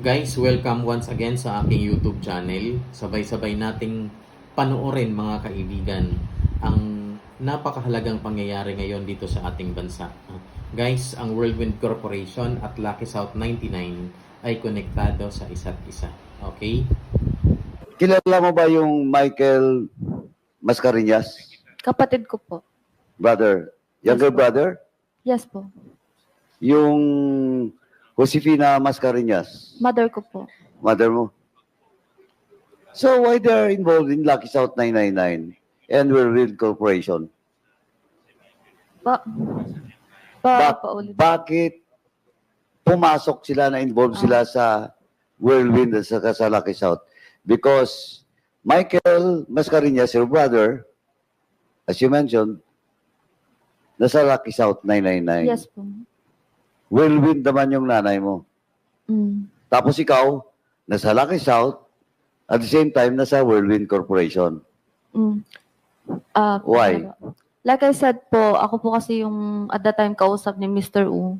Guys, welcome once again sa aking YouTube channel. Sabay-sabay nating panoorin mga kaibigan ang napakahalagang pangyayari ngayon dito sa ating bansa. Guys, ang Whirlwind Corporation at Lucky South 99 ay konektado sa isa't isa. Okay? Kilala mo ba yung Michael Mascareñas? Kapatid ko po. Brother? Younger Yes po. brother? Yes po. Yung Josefina Mascareñas? Mother ko po. Mother mo? So why they are involved in Lucky South 999 and Whirlwind Corporation? Paulit. Bakit pumasok sila na involved sila sa Whirlwind at saka sa Lucky South? Because Michael Mascareñas, your brother, as you mentioned, nasa Lucky South 999. Yes po. Whirlwind naman yung nanay mo. Mm. Tapos ikaw, nasa Lucky South, at the same time, nasa Whirlwind Corporation. Mm. Why? Like I said po, ako po kasi yung at that time kausap ni Mr. U.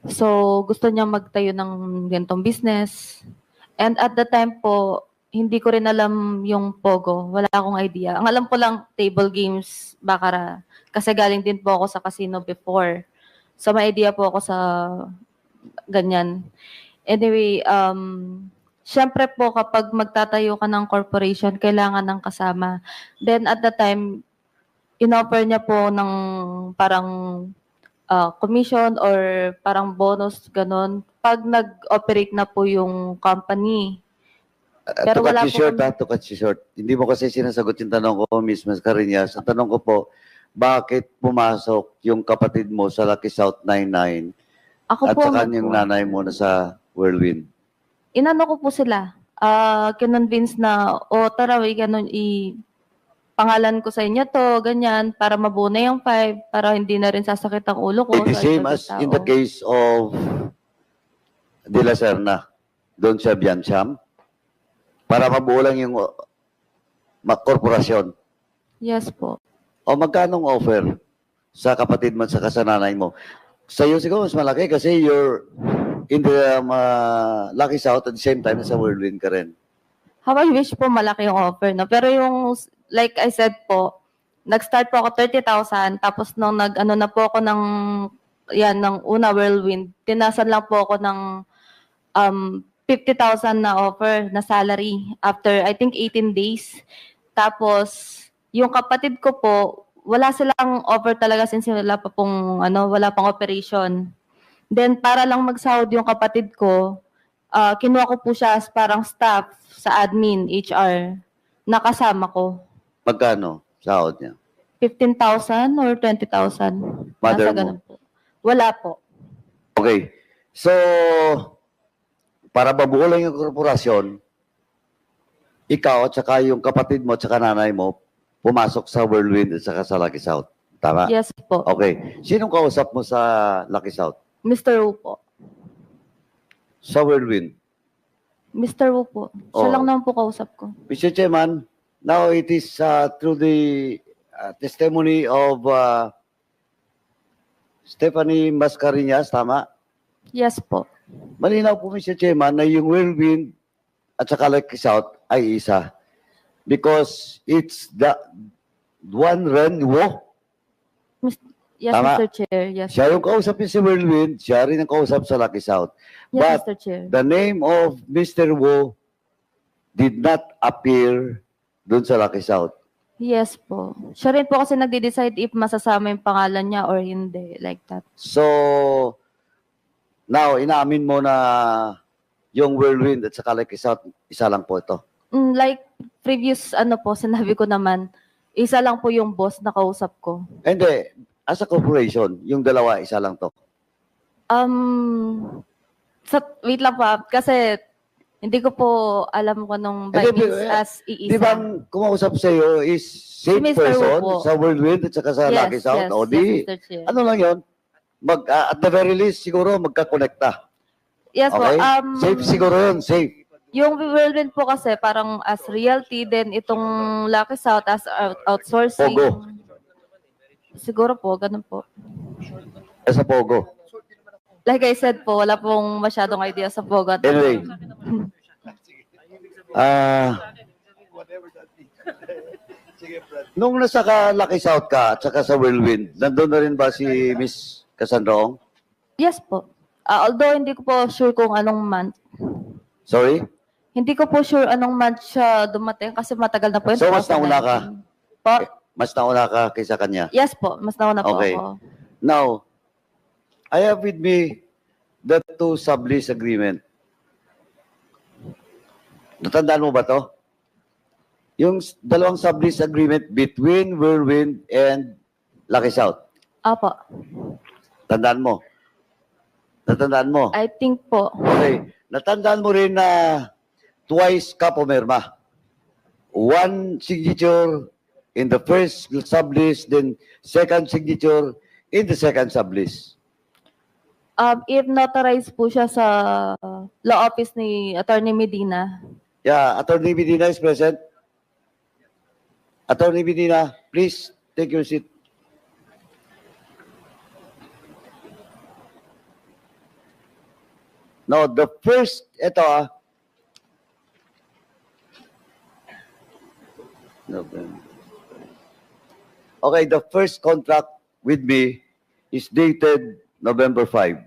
So, gusto niya magtayo ng ganitong business. And at the time po, hindi ko rin alam yung Pogo. Wala akong idea. Ang alam ko lang, table games, baccarat. Kasi galing din po ako sa casino before. So, may idea po ako sa ganyan. Anyway, syempre po kapag magtatayo ka ng corporation, kailangan ng kasama. Then at the time, inoffer niya po ng parang commission or parang bonus, ganun. Pag nag-operate na po yung company. Pero To cut wala you po short, kami- to cut you short. Hindi mo kasi sinasagot yung tanong ko, Miss Mascareñas. Ang tanong ko po, bakit pumasok yung kapatid mo sa Lucky South 99 Ako at po, saka ano yung po, nanay mo na sa Whirlwind? inano ko po sila. Kinonvince na, tara, ganun, pangalan ko sa inyo to, ganyan, para mabuo na yung 5, para hindi na rin sasakit ang ulo ko. The sa same ibang as in the tao. case of De La Serna, doon sa Biancham, para mabuo lang yung korporasyon. Yes po. O magkanong offer sa kapatid mo at saka sa nanay mo? Sa'yo siguro mas malaki kasi you're in the Lucky South at the same time sa Whirlwind ka rin. How I wish po malaki yung offer, no? Pero yung, like I said po, nag-start po ako 30,000, tapos nung nag-ano na po ako ng una Whirlwind, tinasan lang po ako ng 50,000 na offer na salary after I think 18 days. Tapos yung kapatid ko po, wala silang offer talaga since wala pa pong wala pang operation. Then para lang magsahod yung kapatid ko, kinuha ko po siya as parang staff sa admin, HR, nakasama ko. Magkano sahod niya? 15,000 or 20,000. Mother Nasa mo? ganun po. Wala po. Okay. So, para mabuo lang yung korporasyon, ikaw at saka yung kapatid mo at saka nanay mo, pumasok sa Whirlwind at saka sa Lucky South. Tama? Yes po. Okay. Sinong kausap mo sa Lucky South? Mr. Wu po. Sa Whirlwind? Mr. Wu po. Siya Oh. lang naman po kausap ko. Mr. Chairman, now it is through the testimony of Stephanie Mascareñas, tama? Yes po. Malinaw po, Mr. Chairman, na yung Whirlwind at saka Lucky South ay isa. Because it's the one Ren Wo. Yes, Tama. Mr. Chair. Yes. Siya yung kausap niya si Whirlwind, siya rin ang kausap sa Lucky South. Yes, But Mr. Chair. the name of Mr. Wo did not appear dun sa Lucky South. Yes po. Siya rin po kasi nagde-decide if masasama yung pangalan niya or hindi. Like that. So, now, inaamin mo na yung Whirlwind at saka Lucky South, isa lang po ito. Like previous po, sinabi ko naman, isa lang po yung boss na kausap ko. Hindi, as a corporation, yung dalawa, isa lang to. Wait lang po, kasi hindi ko po alam kung anong by Hindi, means as Di ba iisa. ang kumausap sa iyo is same Si Mr. person Wu po. sa Whirlwind at saka sa Lucky South? O di, Mr. Chair. ano lang yun? At the very least, siguro magkakonekta. Yes po. Okay? Safe siguro yun, safe. Yung Whirlwind po kasi parang as realty, then itong Lucky South as outsourcing. Pogo. Siguro po, ganun po. Sa Pogo. Like I said po, wala pong masyadong idea sa POGO. Anyway. Nung nasa Lucky South ka at saka sa Whirlwind, nandun na rin ba si Miss Cassandra Ong? Yes po. Although hindi ko po sure kung anong month. Sorry? Hindi ko po sure anong month siya dumating kasi matagal na po yun. So, mas nauna ka? 2019. Po? Mas nauna ka kaysa kanya? Yes po, mas nauna po Okay. ako. Now, I have with me the two sublease agreement. Natandaan mo ba to? Yung dalawang sublease agreement between Whirlwind and Lucky South. Apo. Tandaan mo. Natandaan mo. I think po. Okay. Natandaan mo rin na twice ka pumirma. One signature in the first sublease, then second signature in the second sublease. If notarized po siya sa law office ni Attorney Medina. Yeah, Attorney Medina is present. Attorney Medina, please take your seat. Now, the first, ito Okay, the first contract with me is dated November 5.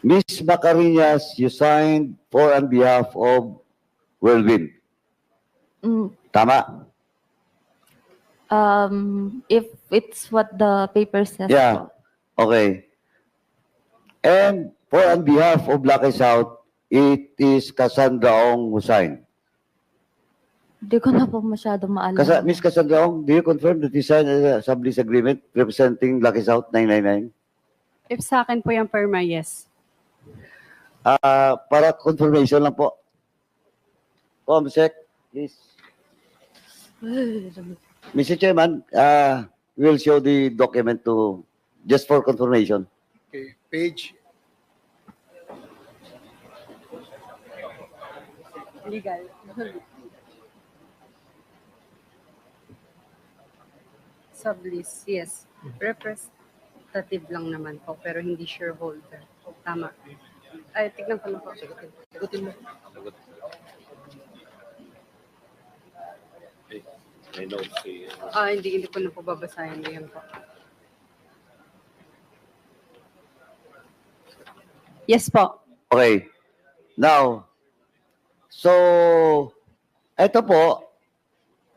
Miss Macarinas, you signed for on behalf of Whirlwind. Mm, Tama? if it's what the paper says Yeah. po. Okay. And for on behalf of Lucky South, it is Cassandra Ong who signed. Hindi ko na po masyado maalala. Miss Cassandra Ong, do you confirm that you signed a sublease agreement representing Lucky South 999? If sa akin po yung perma, yes. Para confirmation lang po. Comsec, please. Mr. Chairman, we will show the document to just for confirmation. Okay, page. Legal. Sublease, yes. Representative lang naman po, pero hindi shareholder. Tama. Ay, tignan ko lang po. Sagutin mo. I know si Hindi ko na po babasahin. Yan po. Yes po. Okay. Now, so, eto po,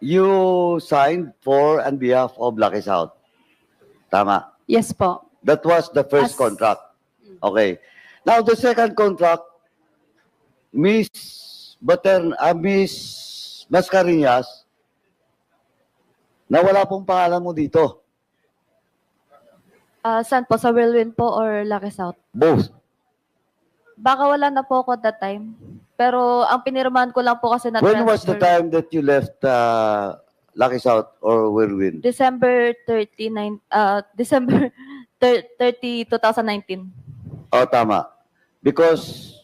you signed for on behalf of Lucky South. Tama. Yes po. That was the first As- contract. Okay. Now, the second contract, Miss Mascareñas, na wala pong pangalan mo dito. Saan po? Sa Whirlwind po or Lucky South? Both. Baka wala na po ako that time. Pero ang pinirmahan ko lang po kasi na When was the transfer. time that you left Lucky South or Whirlwind? December 30, 2019. Oh, tama. Because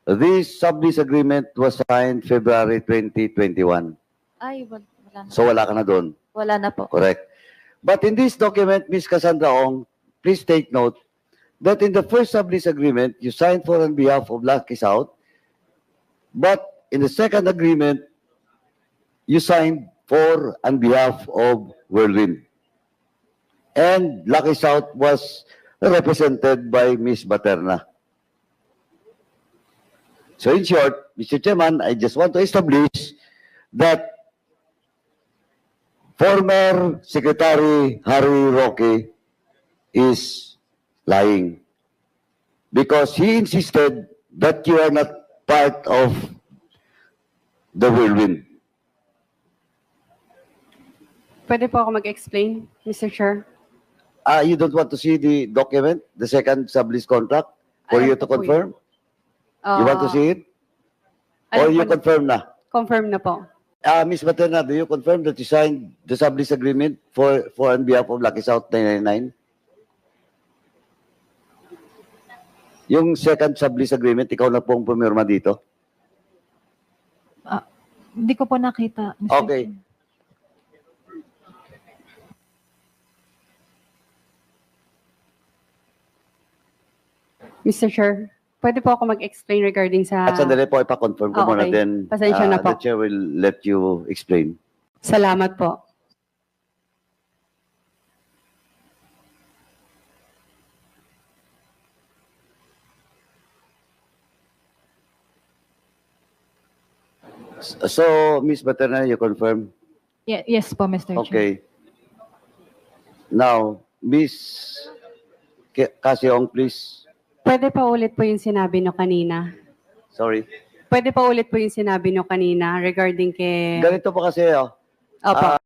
this sublease agreement was signed February 2021. Ay, wala na. So wala ka na doon. Wala na po. Correct. But in this document, Ms. Cassandra Ong, please take note that in the first sublease agreement, you signed for on behalf of Lucky South, but in the second agreement, you signed for on behalf of Whirlwind. And Lucky South was represented by Ms. Baterna. So in short, Mr. Chairman, I just want to establish that former Secretary Harry Roque is lying because he insisted that you are not part of the Whirlwind. Pwede po ako mag-explain, Mr. Chair? You don't want to see the document, the second sublease contract, for Alam you ko to po confirm? You want to see it? Or you confirm na? Confirm na po. Ms. Baterna, do you confirm that you signed the sublease agreement for on behalf of Lucky South 999? Yung second sublease agreement, ikaw na pong pumirma dito? Hindi ko po nakita. Mr. Okay. Chair. Mr. Chair, pwede po ako mag-explain regarding sa... At sandali po, ipakonfirm ko Ah, muna, okay. then Pasensya na po. the chair will let you explain. Salamat po. So, Ms. Baterna, you confirm? Yes po, Mr. Chair. Okay. Now, Ms. Kasiong, please. Pwede pa ulit po yung sinabi nyo kanina. Sorry. Pwede pa ulit po yung sinabi nyo kanina regarding kay... Ganito po kasi, Opo.